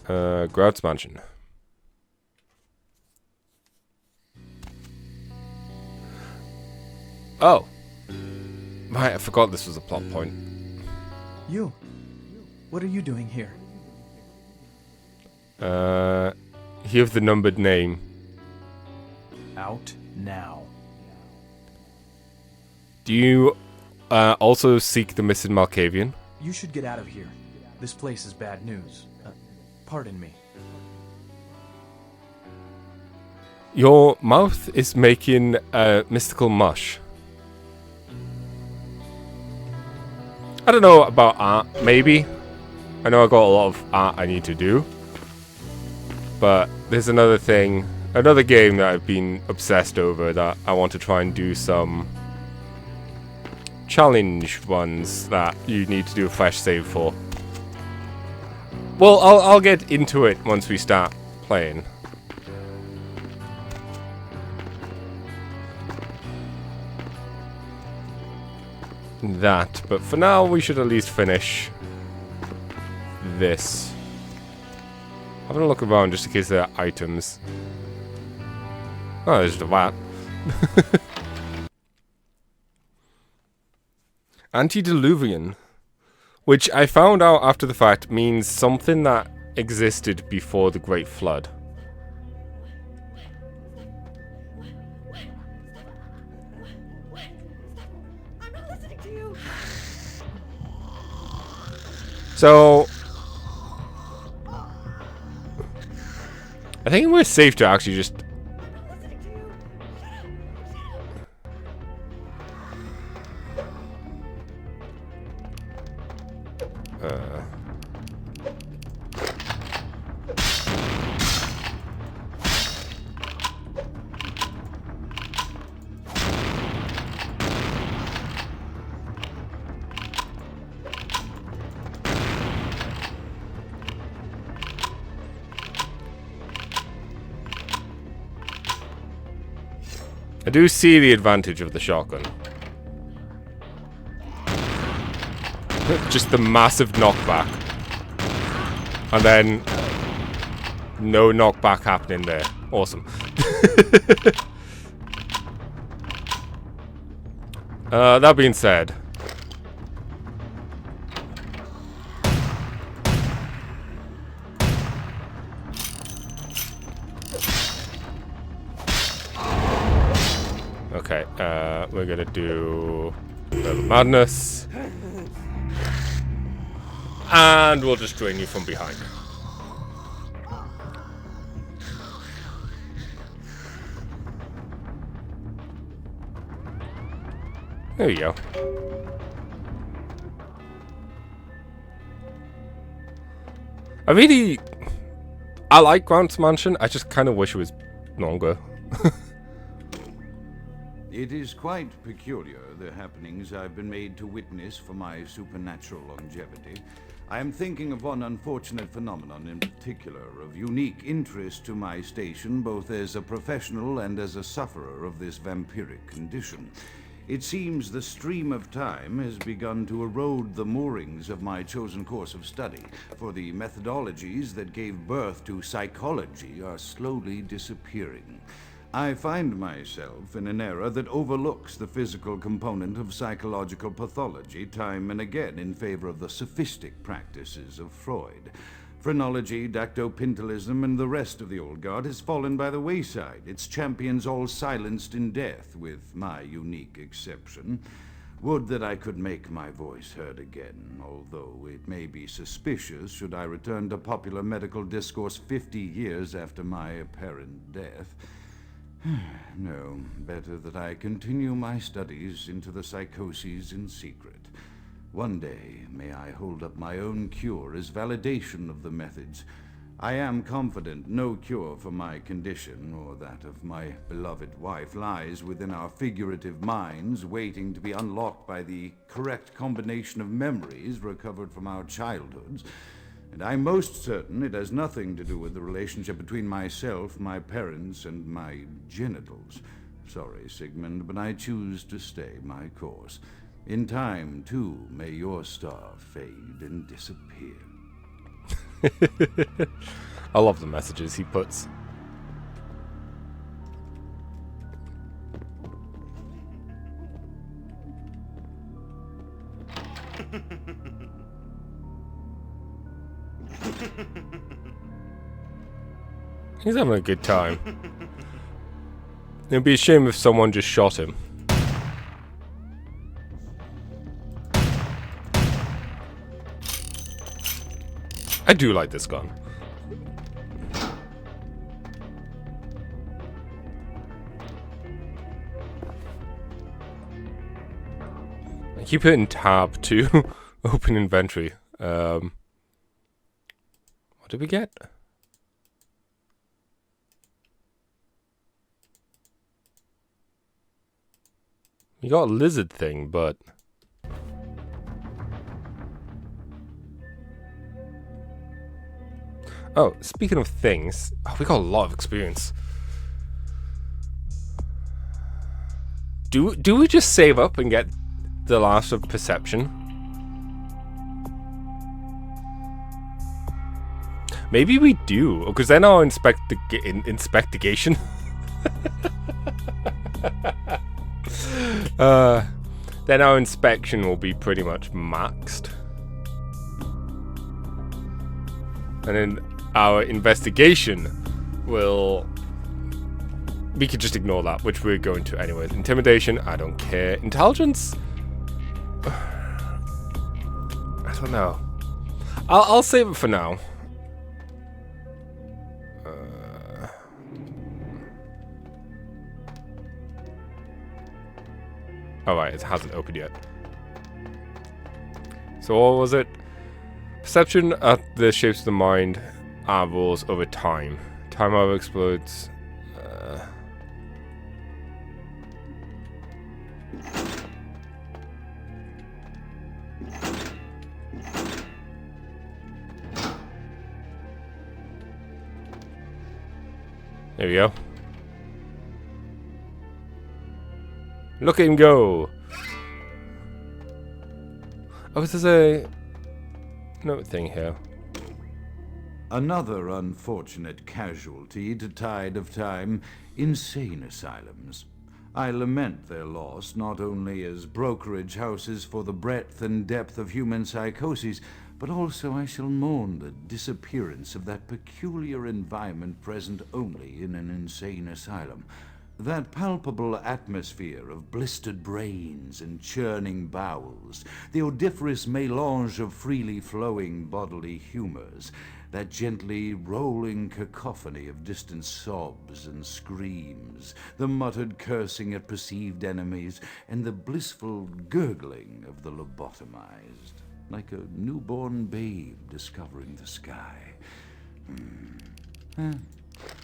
Grout's mansion. Oh. Right, I forgot this was a plot point. You. What are you doing here? You have the numbered name. Out now. Do you also seek the missing Malkavian? You should get out of here. This place is bad news. Pardon me. Your mouth is making mystical mush. I don't know about art, maybe. I know I got a lot of art I need to do. But there's another thing, another game that I've been obsessed over that I want to try and do some challenge ones that you need to do a fresh save for. Well, I'll get into it once we start playing. That, but for now we should at least finish this. Having a look around just in case there are items. Oh, there's the vat. Antediluvian, which I found out after the fact means something that existed before the Great Flood. So, I think we're safe to actually just... I do see the advantage of the shotgun. Just the massive knockback. And then no knockback happening there. Awesome. That being said, okay, we're gonna do a little madness. And we'll just drain you from behind. There you go. I like Grant's mansion, I just kind of wish it was longer. It is quite peculiar, the happenings I've been made to witness for my supernatural longevity. I am thinking of one unfortunate phenomenon in particular, of unique interest to my station, both as a professional and as a sufferer of this vampiric condition. It seems the stream of time has begun to erode the moorings of my chosen course of study, for the methodologies that gave birth to psychology are slowly disappearing. I find myself in an era that overlooks the physical component of psychological pathology time and again in favor of the sophistic practices of Freud. Phrenology, dactopintilism, and the rest of the old guard has fallen by the wayside, its champions all silenced in death, with my unique exception. Would that I could make my voice heard again, although it may be suspicious should I return to popular medical discourse 50 years after my apparent death. No, better that I continue my studies into the psychoses in secret. One day, may I hold up my own cure as validation of the methods. I am confident no cure for my condition, or that of my beloved wife, lies within our figurative minds, waiting to be unlocked by the correct combination of memories recovered from our childhoods. And I'm most certain it has nothing to do with the relationship between myself, my parents, and my genitals. Sorry, Sigmund, but I choose to stay my course. In time, too, may your star fade and disappear. I love the messages he puts. He's having a good time. It'd be a shame if someone just shot him. I do like this gun. I keep hitting tab to open inventory. What did we get? We got a lizard thing, but... Oh, speaking of things, we got a lot of experience. Do we just save up and get the last of perception? Maybe we do, because then our inspection. Then our inspection will be pretty much maxed, and then our investigation will... We could just ignore that, which we're going to anyways. Intimidation, I don't care. Intelligence? I don't know. I'll save it for now. Alright, it hasn't opened yet. So what was it? Perception at the shapes of the mind evolves over time. Time over explodes. There we go. Look at him go! Oh, there's a note thing here. Another unfortunate casualty to tide of time, insane asylums. I lament their loss not only as brokerage houses for the breadth and depth of human psychoses, but also I shall mourn the disappearance of that peculiar environment present only in an insane asylum. That palpable atmosphere of blistered brains and churning bowels, the odoriferous melange of freely flowing bodily humors, that gently rolling cacophony of distant sobs and screams, the muttered cursing at perceived enemies, and the blissful gurgling of the lobotomized, like a newborn babe discovering the sky.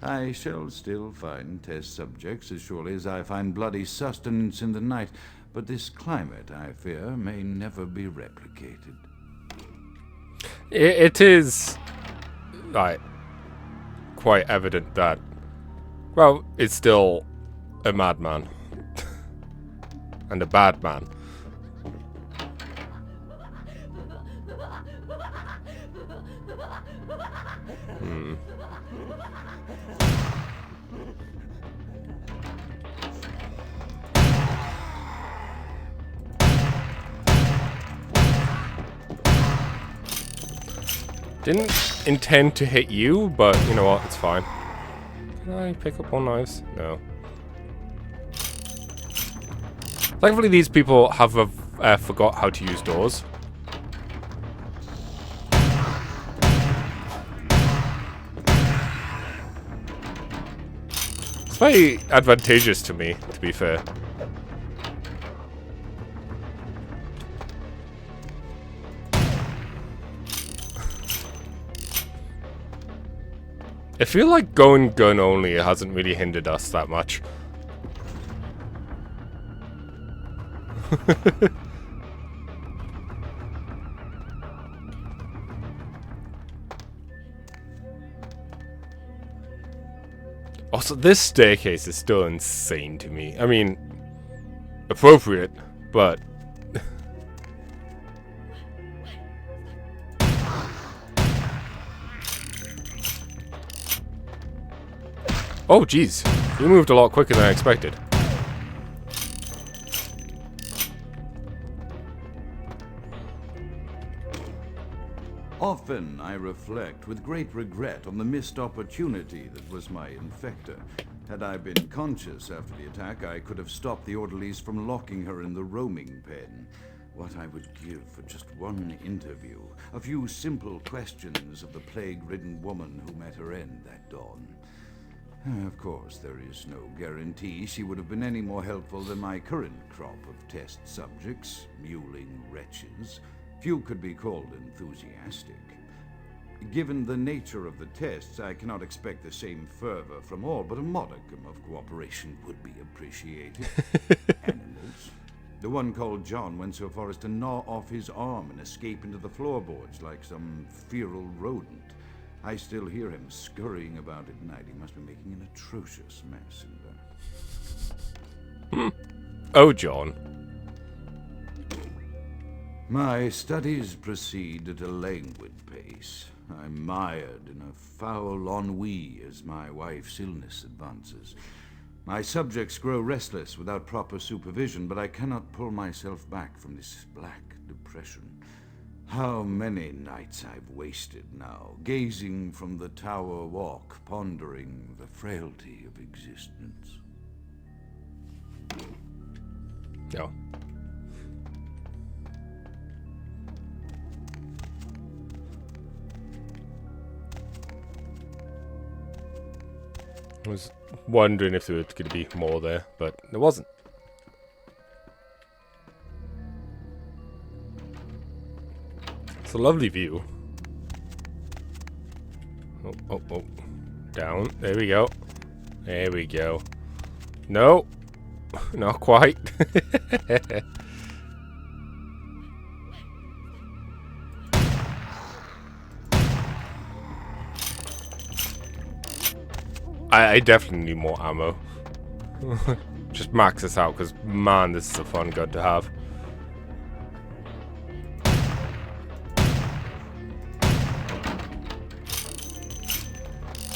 I shall still find test subjects as surely as I find bloody sustenance in the night, but this climate, I fear, may never be replicated. It is, like, quite evident that, well, it's still a madman. And a bad man. Didn't intend to hit you, but you know what, it's fine. Can I pick up more knives? No. Thankfully these people have forgot how to use doors. It's very advantageous to me, to be fair. I feel like going gun only hasn't really hindered us that much. Also, this staircase is still insane to me. I mean, appropriate, but... Oh, jeez. You moved a lot quicker than I expected. Often I reflect with great regret on the missed opportunity that was my infector. Had I been conscious after the attack, I could have stopped the orderlies from locking her in the roaming pen. What I would give for just one interview, a few simple questions of the plague-ridden woman who met her end that dawn. Of course, there is no guarantee she would have been any more helpful than my current crop of test subjects, mewling wretches. Few could be called enthusiastic. Given the nature of the tests, I cannot expect the same fervor from all, but a modicum of cooperation would be appreciated. Animals. The one called John went so far as to gnaw off his arm and escape into the floorboards like some feral rodent. I still hear him scurrying about at night. He must be making an atrocious mess in there. Oh, John. My studies proceed at a languid pace. I'm mired in a foul ennui as my wife's illness advances. My subjects grow restless without proper supervision, but I cannot pull myself back from this black depression. How many nights I've wasted now, gazing from the tower walk, pondering the frailty of existence. No. I was wondering if there was going to be more there, but there wasn't. It's a lovely view. Oh, oh, oh. Down. There we go. There we go. No. Not quite. I definitely need more ammo. Just max this out, because, man, this is a fun gun to have.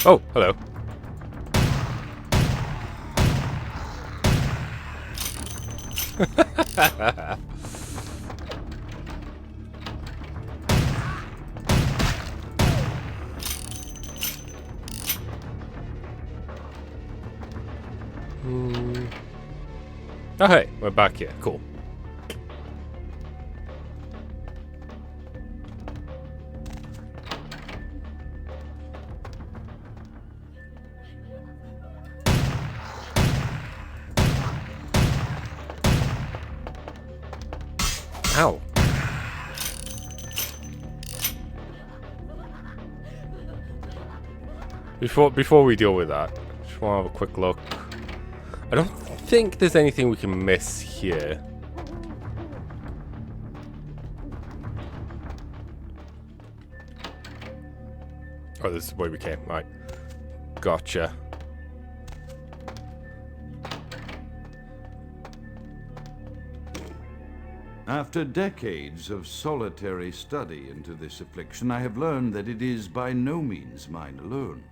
Oh, hello. Oh, hey, we're back here. Cool. Ow. Before we deal with that, just want to have a quick look. I don't think there's anything we can miss here. Oh, this is where we came. Right. Gotcha. After decades of solitary study into this affliction, I have learned that it is by no means mine alone.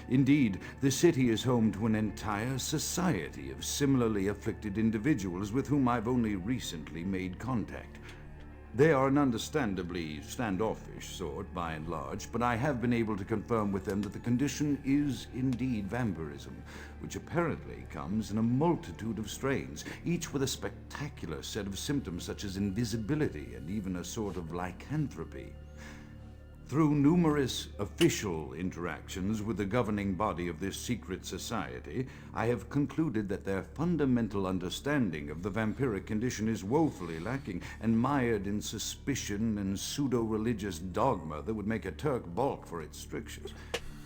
Indeed, the city is home to an entire society of similarly afflicted individuals with whom I've only recently made contact. They are an understandably standoffish sort, by and large, but I have been able to confirm with them that the condition is indeed vampirism, which apparently comes in a multitude of strains, each with a spectacular set of symptoms such as invisibility and even a sort of lycanthropy. Through numerous official interactions with the governing body of this secret society, I have concluded that their fundamental understanding of the vampiric condition is woefully lacking and mired in suspicion and pseudo-religious dogma that would make a Turk balk for its strictures.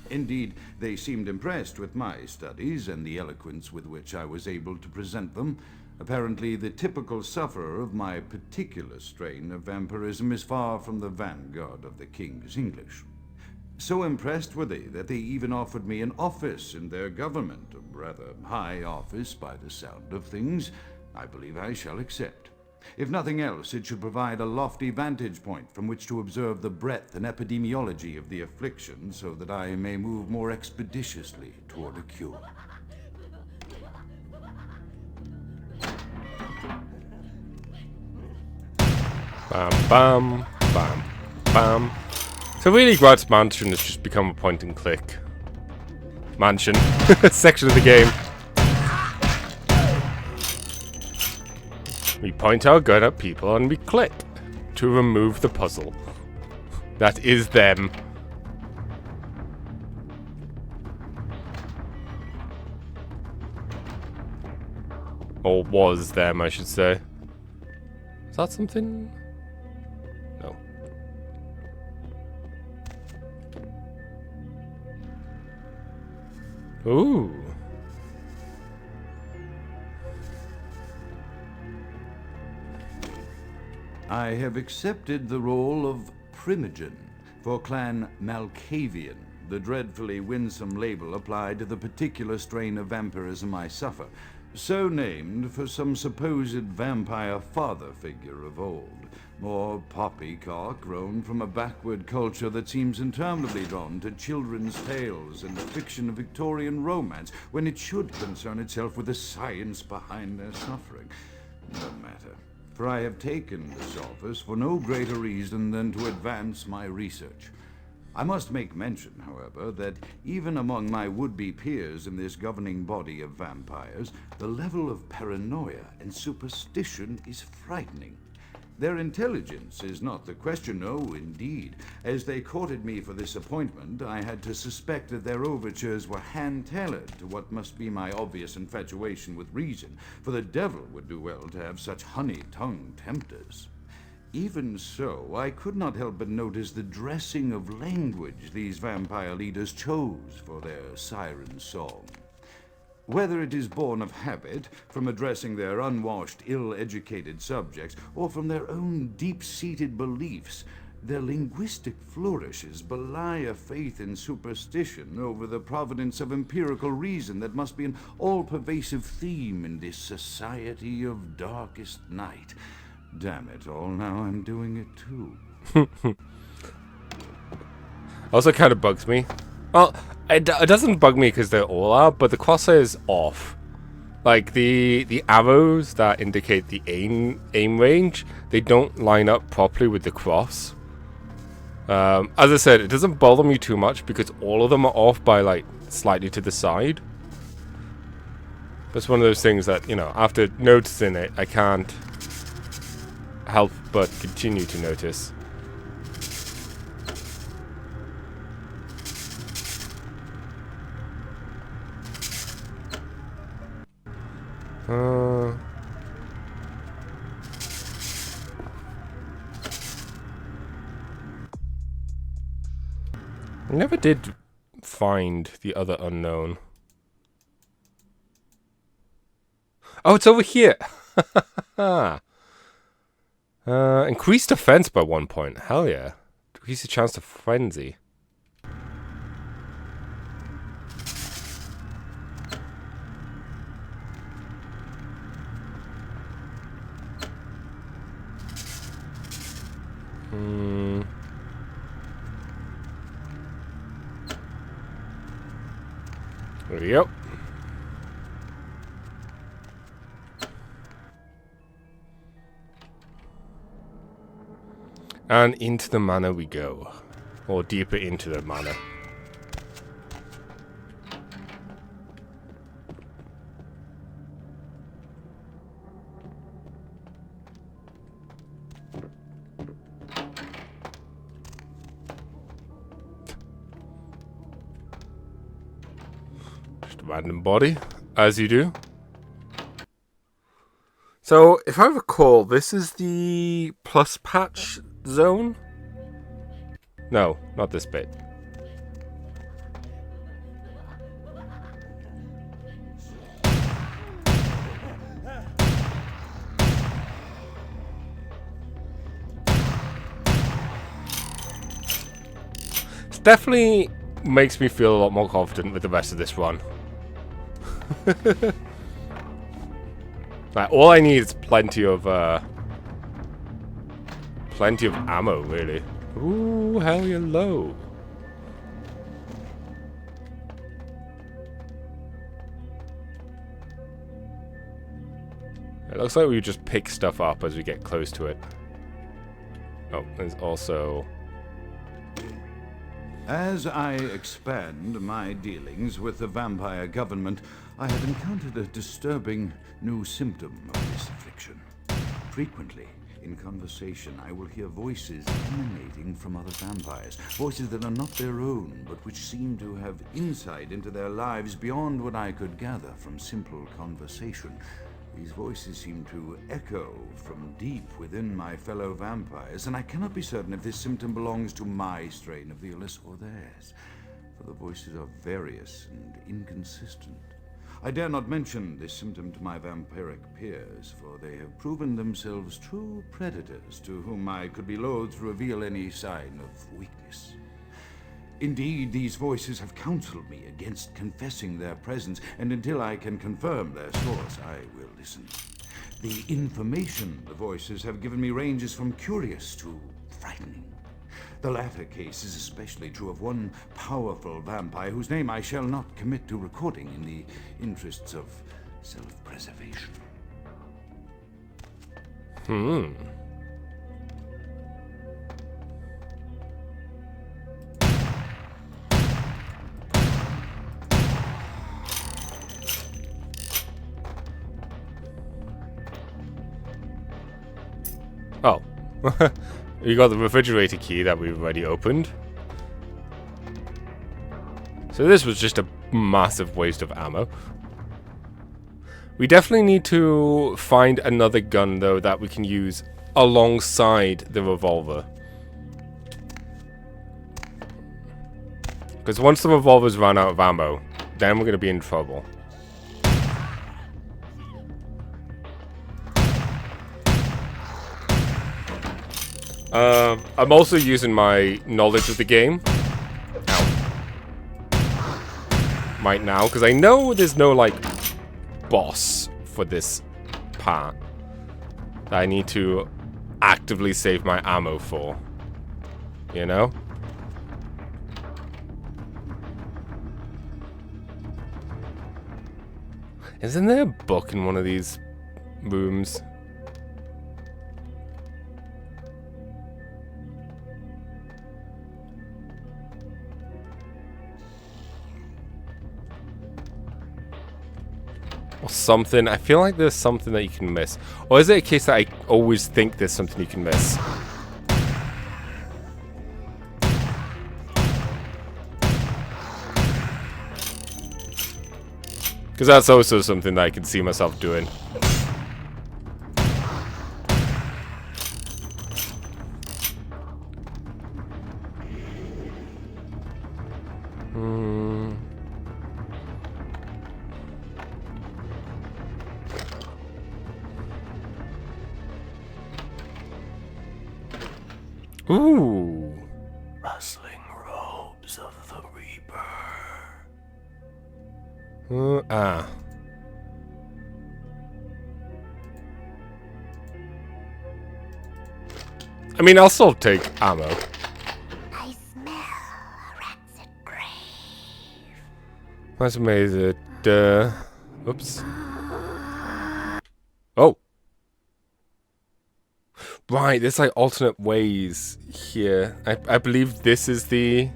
Indeed, they seemed impressed with my studies and the eloquence with which I was able to present them. Apparently, the typical sufferer of my particular strain of vampirism is far from the vanguard of the King's English. So impressed were they that they even offered me an office in their government, a rather high office by the sound of things. I believe I shall accept. If nothing else, it should provide a lofty vantage point from which to observe the breadth and epidemiology of the affliction so that I may move more expeditiously toward a cure. Bam, bam, bam, bam. So really, Grad's Mansion has just become a point-and-click mansion section of the game. We point our gun at people and we click to remove the puzzle. That is them. Or was them, I should say. Is that something? No. Ooh. I have accepted the role of Primogen for Clan Malkavian, the dreadfully winsome label applied to the particular strain of vampirism I suffer, so named for some supposed vampire father figure of old, more poppycock grown from a backward culture that seems interminably drawn to children's tales and the fiction of Victorian romance, when it should concern itself with the science behind their suffering. No matter. For I have taken this office for no greater reason than to advance my research. I must make mention, however, that even among my would-be peers in this governing body of vampires, the level of paranoia and superstition is frightening. Their intelligence is not the question, no, indeed. As they courted me for this appointment, I had to suspect that their overtures were hand-tailored to what must be my obvious infatuation with reason, for the devil would do well to have such honey-tongued tempters. Even so, I could not help but notice the dressing of language these vampire leaders chose for their siren song. Whether it is born of habit, from addressing their unwashed, ill-educated subjects, or from their own deep-seated beliefs, their linguistic flourishes belie a faith in superstition over the providence of empirical reason that must be an all-pervasive theme in this society of darkest night. Damn it all, now I'm doing it too. Also kind of bugs me. Well, it doesn't bug me because they all are, but the crosshair is off. Like, the arrows that indicate the aim range, they don't line up properly with the cross. As I said, it doesn't bother me too much because all of them are off by, like, slightly to the side. That's one of those things that, you know, after noticing it, I can't help but continue to notice. I never did find the other unknown. Oh, it's over here. Increased defense by 1 point. Hell yeah. Increase the chance to frenzy. Yep. And into the manor we go. Or deeper into the manor. Just a random body, as you do. So, if I recall, this is the plus patch zone? No, not this bit. It definitely makes me feel a lot more confident with the rest of this run. Like, all I need is plenty of ammo, really. Ooh, hell hello. It looks like we just pick stuff up as we get close to it. Oh, there's also... As I expand my dealings with the vampire government, I have encountered a disturbing new symptom of this affliction. Frequently, in conversation, I will hear voices emanating from other vampires. Voices that are not their own, but which seem to have insight into their lives beyond what I could gather from simple conversation. These voices seem to echo from deep within my fellow vampires, and I cannot be certain if this symptom belongs to my strain of the illness or theirs, for the voices are various and inconsistent. I dare not mention this symptom to my vampiric peers, for they have proven themselves true predators to whom I could be loath to reveal any sign of weakness. Indeed, these voices have counseled me against confessing their presence, and until I can confirm their source, I will listen. The information the voices have given me ranges from curious to frightening. The latter case is especially true of one powerful vampire whose name I shall not commit to recording in the interests of self-preservation. Oh. You got the refrigerator key that we've already opened. So this was just a massive waste of ammo. We definitely need to find another gun, though, that we can use alongside the revolver. Because once the revolver's run out of ammo, then we're going to be in trouble. I'm also using my knowledge of the game. Right now, because I know there's no, like, boss for this part that I need to actively save my ammo for. You know? Isn't there a book in one of these rooms? Or something. I feel like there's something that you can miss. Or is it a case that I always think there's something you can miss? Because that's also something that I can see myself doing. Ooh. Rustling robes of the Reaper. I mean, I'll still take ammo. I smell a rancid grave. That's amazing. Oops. Oh. Right, there's like alternate ways here. I believe this is the...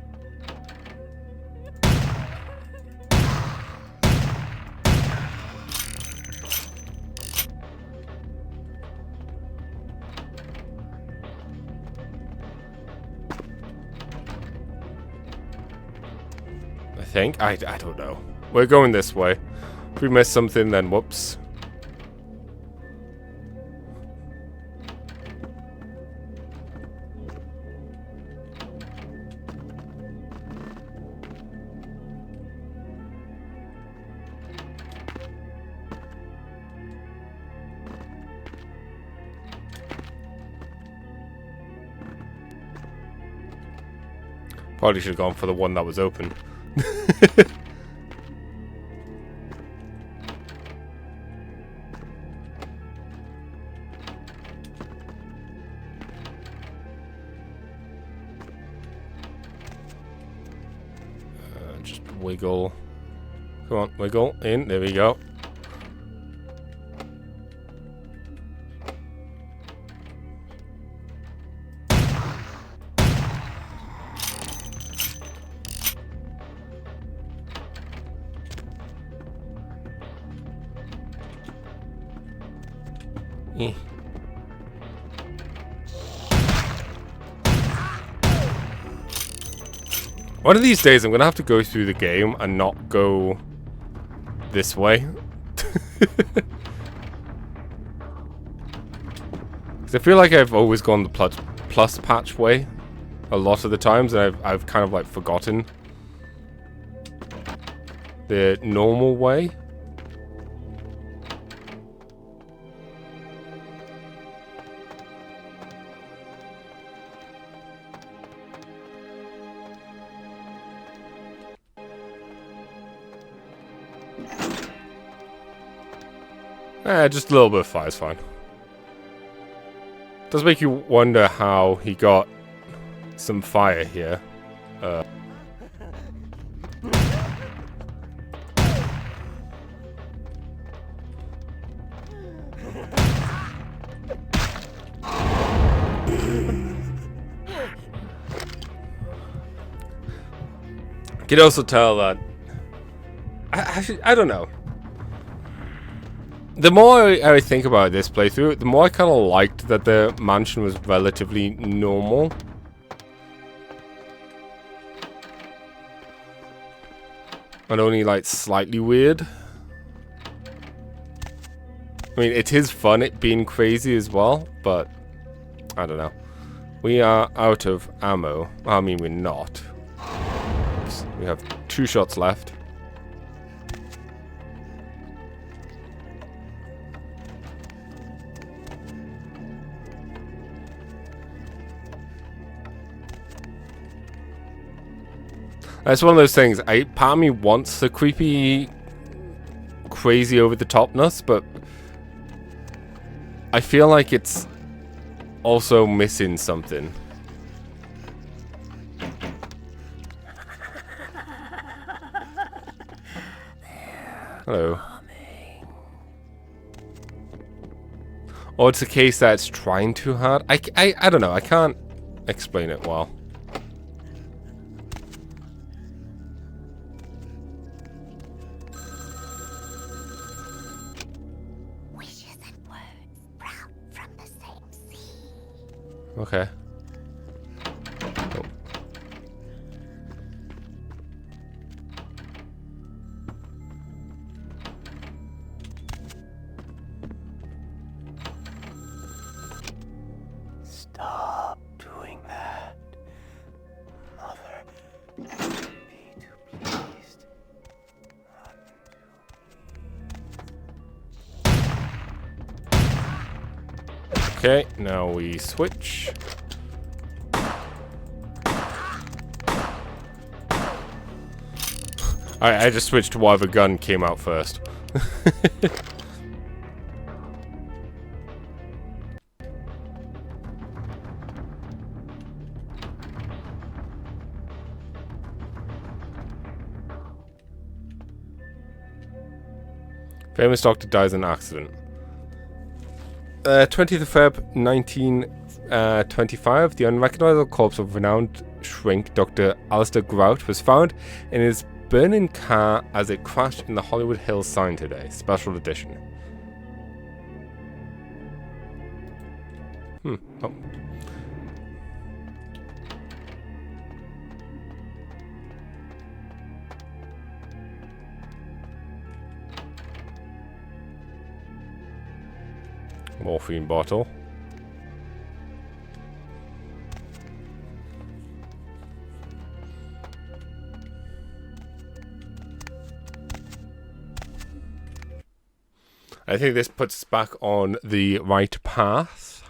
I think? I don't know. We're going this way. If we miss something, then whoops. Probably should have gone for the one that was open. Just wiggle. Come on, wiggle in. There we go. Eh. One of these days I'm gonna have to go through the game and not go this way. I feel like I've always gone the plus patch way a lot of the times, and I've kind of like forgotten the normal way. Just a little bit of fire is fine. Does make you wonder how he got some fire here. You can also tell that I don't know. The more I think about this playthrough, the more I kind of liked that the mansion was relatively normal. And only like slightly weird. I mean, it is fun it being crazy as well, but I don't know. We are out of ammo. I mean, we're not. We have 2 shots left. It's one of those things. Part of me wants the creepy, crazy over-the-topness, but I feel like it's also missing something. Hello. Or it's a case that it's trying too hard. I don't know. I can't explain it well. Okay. Oh. Stop doing that, Mother. Be too pleased. Okay, now we switch. I just switched to whatever gun came out first. Famous doctor dies in an accident. 20th of Feb 1925, the unrecognizable corpse of renowned shrink Dr. Alistair Grout was found in his burning car as it crashed in the Hollywood Hills sign today. Special edition. Oh. Morphine bottle. I think this puts us back on the right path.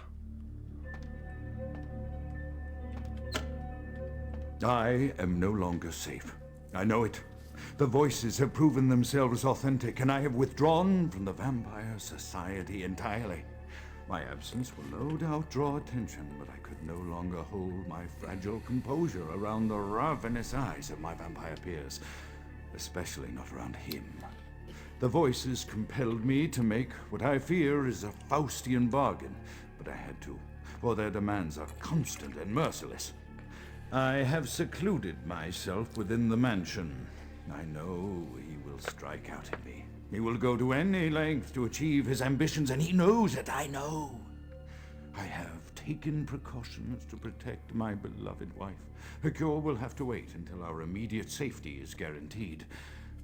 I am no longer safe. I know it. The voices have proven themselves authentic, and I have withdrawn from the Vampire Society entirely. My absence will no doubt draw attention, but I could no longer hold my fragile composure around the ravenous eyes of my vampire peers, especially not around him. The voices compelled me to make what I fear is a Faustian bargain, but I had to, for their demands are constant and merciless. I have secluded myself within the mansion. I know he will strike out at me. He will go to any length to achieve his ambitions, and he knows that I know. I have taken precautions to protect my beloved wife. Her cure will have to wait until our immediate safety is guaranteed.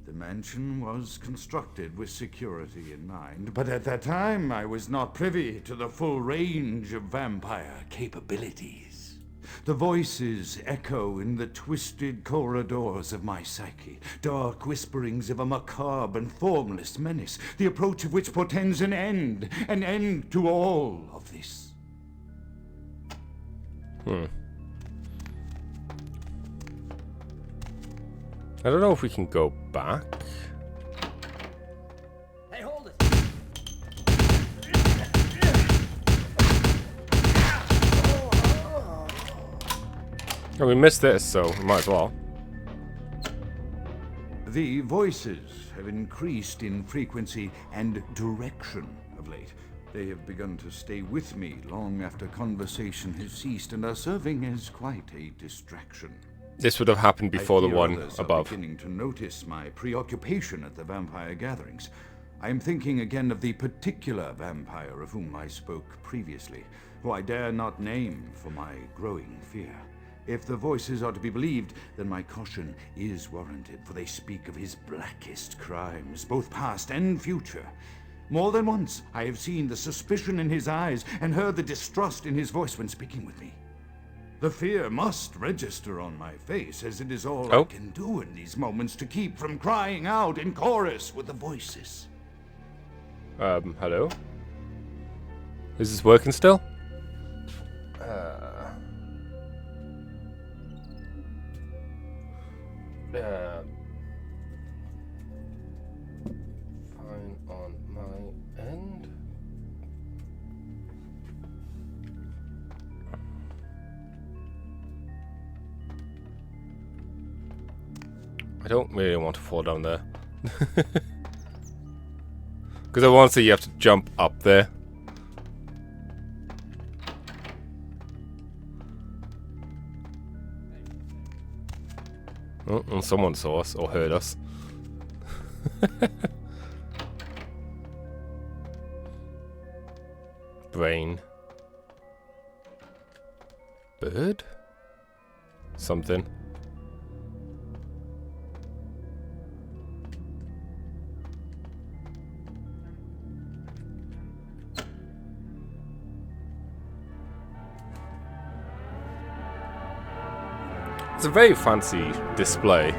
The mansion was constructed with security in mind, but at that time I was not privy to the full range of vampire capabilities. The voices echo in the twisted corridors of my psyche, dark whisperings of a macabre and formless menace, the approach of which portends an end to all of this. I don't know if we can go back. Hey, hold it! Oh, we missed this, so we might as well. The voices have increased in frequency and direction of late. They have begun to stay with me long after conversation has ceased and are serving as quite a distraction. This would have happened before the I fear one others are above. beginning to notice my preoccupation at the vampire gatherings. I am thinking again of the particular vampire of whom I spoke previously, who I dare not name for my growing fear. If the voices are to be believed, then my caution is warranted, for they speak of his blackest crimes, both past and future. More than once, I have seen the suspicion in his eyes and heard the distrust in his voice when speaking with me. The fear must register on my face, as it is all I can do in these moments to keep from crying out in chorus with the voices. Hello? Is this working still? Fine on my end. I don't really want to fall down there. Because I want to say you have to jump up there. Oh, and someone saw us or heard us. Brain. Bird? Something. It's a very fancy display.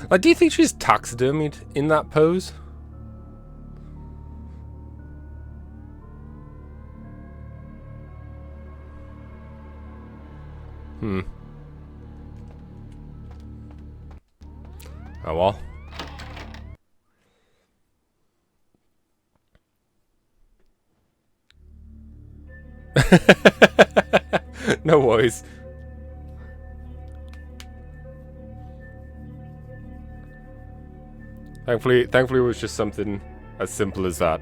Like, do you think she's taxidermied in that pose? Oh well. No worries. Thankfully it was just something as simple as that.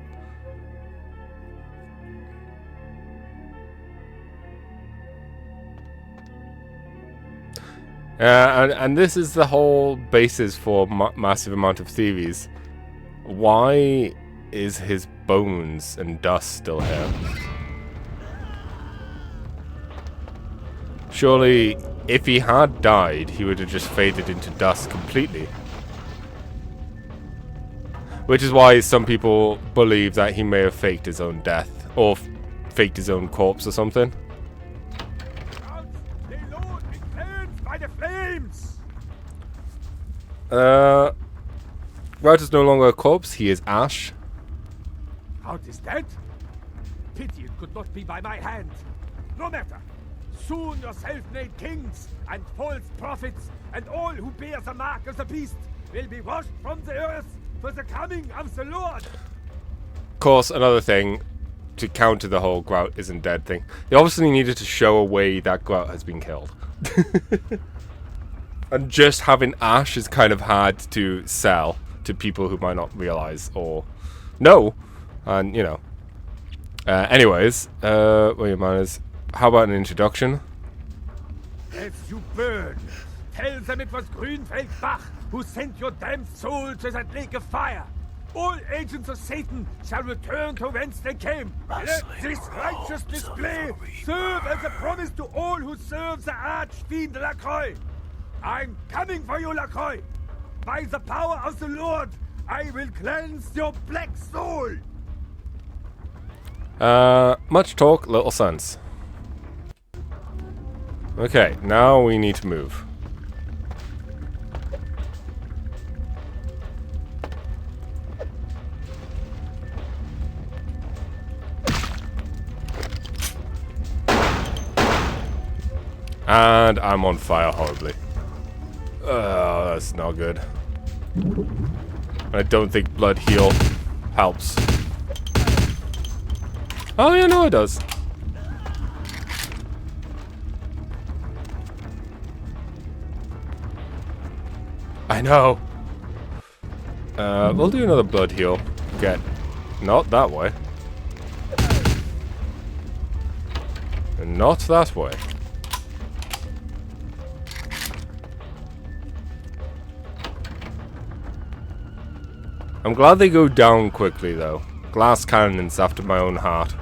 And this is the whole basis for massive amount of theories. Why is his bones and dust still here? Surely, if he had died, he would have just faded into dust completely. Which is why some people believe that he may have faked his own death, or faked his own corpse or something. Rout is no longer a corpse, he is ash. Rout is dead? Pity it could not be by my hand. No matter. Soon your self-made kings and false prophets and all who bear the mark of the beast will be washed from the earth for the coming of the Lord. Of course, another thing to counter the whole Grout isn't dead thing. They obviously needed to show a way that Grout has been killed. And just having ash is kind of hard to sell to people who might not realize or know. And, you know. Anyways, William Manners. how about an introduction? As you burn, tell them it was Grünfeld Bach who sent your damned soul to that lake of fire. All agents of Satan shall return to whence they came. Let this righteous display serve as a promise to all who serve the Archfiend Lacroix. I'm coming for you, Lacroix. By the power of the Lord, I will cleanse your black soul. Much talk, little sense. Okay, now we need to move. And I'm on fire horribly. That's not good. I don't think blood heal helps. Oh yeah, no it does. I know. We'll do another blood heal. Get not that way. And not that way. I'm glad they go down quickly though. Glass cannons after my own heart.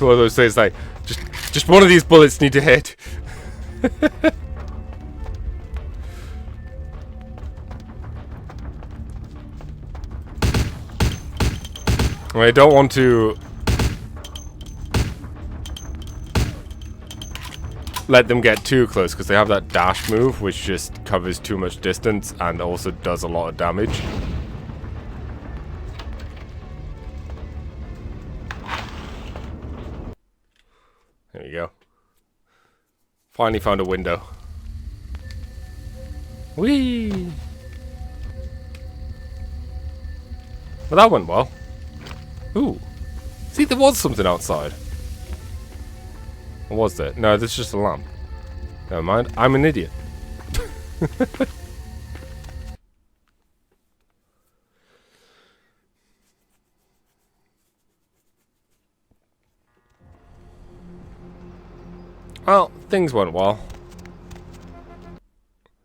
One of those things like, just one of these bullets need to hit. I don't want to let them get too close because they have that dash move which just covers too much distance and also does a lot of damage. There you go. Finally found a window. Whee! Well, that went well. Ooh. See, there was something outside. Or was there? No, this is just a lamp. Never mind. I'm an idiot. Well, things went well.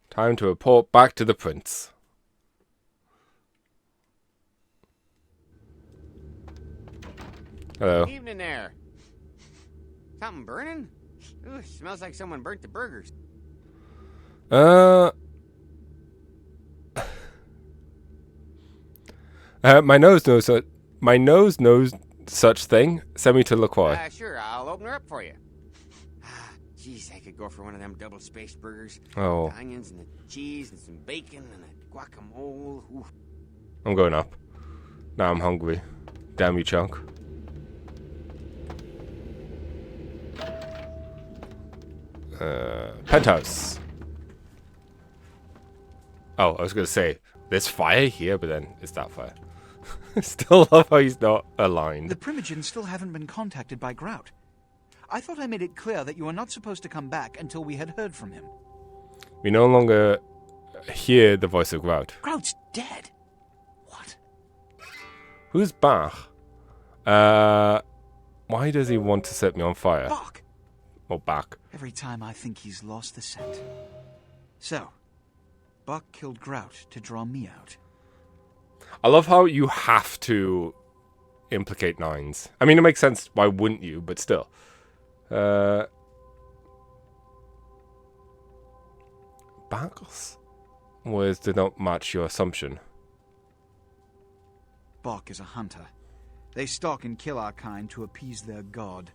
Time to report back to the prince. Hello. Evening there. Something burning? Ooh, smells like someone burnt the burgers. My nose knows such thing. Send me to LaCroix. Sure, I'll open her up for you. Jeez, I could go for one of them double-spaced burgers. Oh. The onions and the cheese and some bacon and a guacamole. Ooh. I'm going up. Now I'm hungry. Damn you, chunk. Penthouse. Oh, I was gonna say there's fire here, but then it's that fire. Still love how he's not aligned. The Primogens still haven't been contacted by Grout. I thought I made it clear that you were not supposed to come back until we had heard from him. We no longer hear the voice of Grout. Grout's dead. What? Who's Bach? Why does he want to set me on fire? Bach. Or Bach. Every time I think he's lost the scent. So, Bach killed Grout to draw me out. I love how you have to implicate Nines. I mean, it makes sense. Why wouldn't you? But still. Bach's words did not match your assumption. Bach is a hunter. They stalk and kill our kind to appease their god.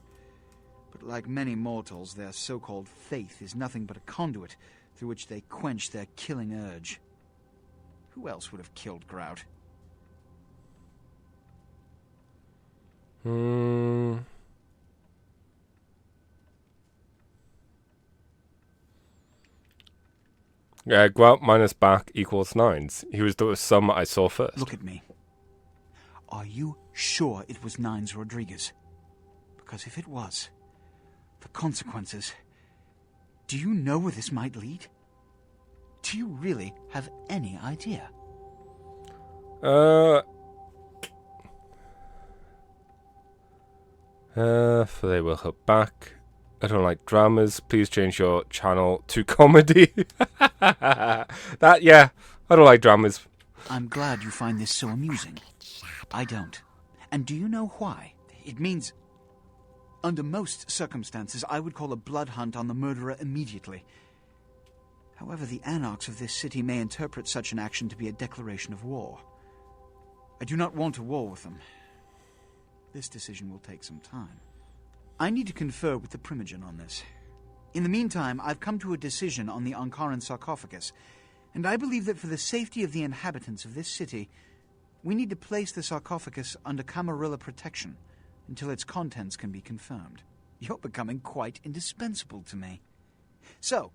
But like many mortals, their so-called faith is nothing but a conduit through which they quench their killing urge. Who else would have killed Grout? Yeah, Grout minus Bach equals Nines. He was the sum I saw first. Look at me. Are you sure it was Nines Rodriguez? Because if it was, the consequences... Do you know where this might lead? Do you really have any idea? They will hop back. I don't like dramas. Please change your channel to comedy. Yeah, I don't like dramas. I'm glad you find this so amusing. I don't. And do you know why? It means... Under most circumstances, I would call a blood hunt on the murderer immediately. However, the anarchs of this city may interpret such an action to be a declaration of war. I do not want a war with them. This decision will take some time. I need to confer with the Primogen on this. In the meantime, I've come to a decision on the Ankaran sarcophagus, and I believe that for the safety of the inhabitants of this city, we need to place the sarcophagus under Camarilla protection until its contents can be confirmed. You're becoming quite indispensable to me. So,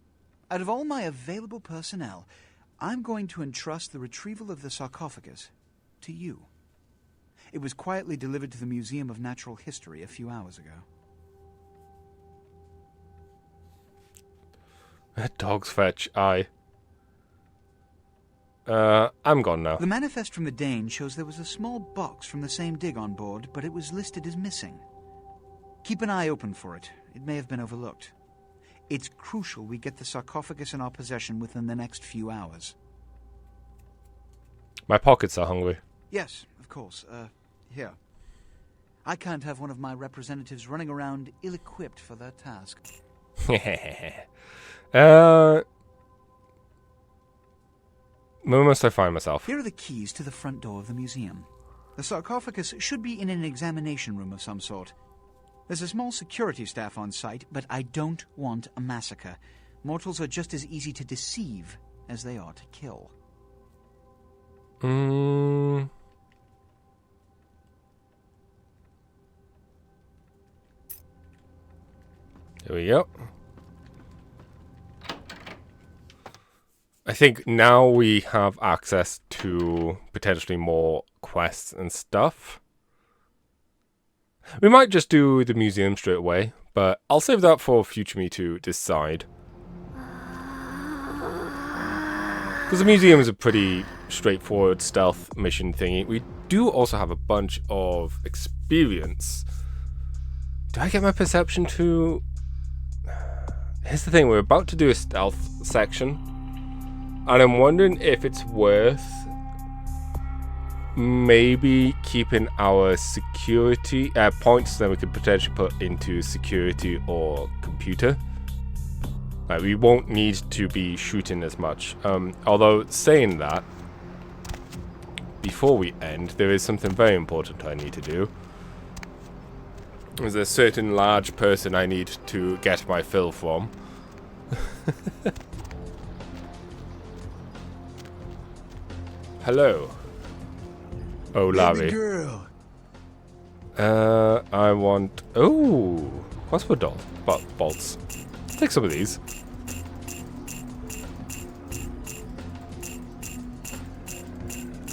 out of all my available personnel, I'm going to entrust the retrieval of the sarcophagus to you. It was quietly delivered to the Museum of Natural History a few hours ago. Dog's fetch, aye. I'm gone now. The manifest from the Dane shows there was a small box from the same dig on board, but it was listed as missing. Keep an eye open for it. It may have been overlooked. It's crucial we get the sarcophagus in our possession within the next few hours. My pockets are hungry. Yes, of course. Here. I can't have one of my representatives running around ill-equipped for their task. Where must I find myself? Here are the keys to the front door of the museum. The sarcophagus should be in an examination room of some sort. There's a small security staff on site, but I don't want a massacre. Mortals are just as easy to deceive as they are to kill. There we go. I think now we have access to potentially more quests and stuff. We might just do the museum straight away, but I'll save that for future me to decide. Because the museum is a pretty straightforward stealth mission thingy. We do also have a bunch of experience. Do I get my perception to... Here's the thing, we're about to do a stealth section. And I'm wondering if it's worth maybe keeping our security points that we could potentially put into security or computer. We won't need to be shooting as much. Although, saying that, before we end, there is something very important I need to do. There's a certain large person I need to get my fill from. Hello. Oh, Larry. Girl. I want... Oh! Crossbow bolts. Let's take some of these.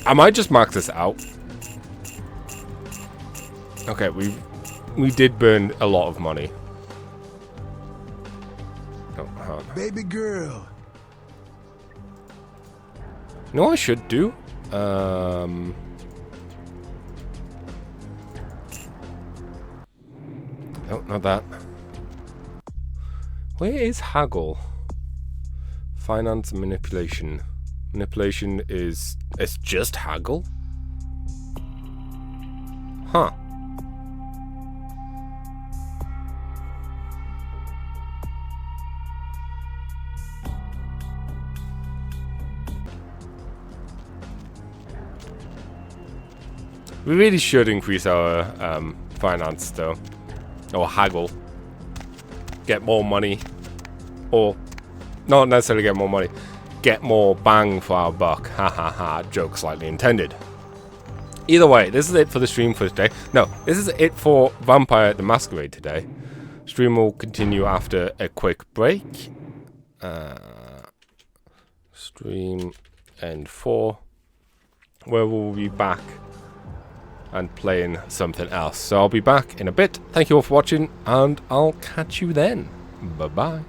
I might just mark this out. Okay, we did burn a lot of money. Oh, huh. Baby girl. You know what I should do? No, not that. Where is haggle? Finance and manipulation. Manipulation is... It's just haggle? Huh. We really should increase our finance, though. Or haggle. Get more money. Or, not necessarily get more money. Get more bang for our buck. Ha ha ha. Joke slightly intended. Either way, this is it for the stream for today. No, this is it for Vampire the Masquerade today. Stream will continue after a quick break. Stream end 4. Where we'll be back and playing something else. So I'll be back in a bit. Thank you all for watching, and I'll catch you then. Bye-bye.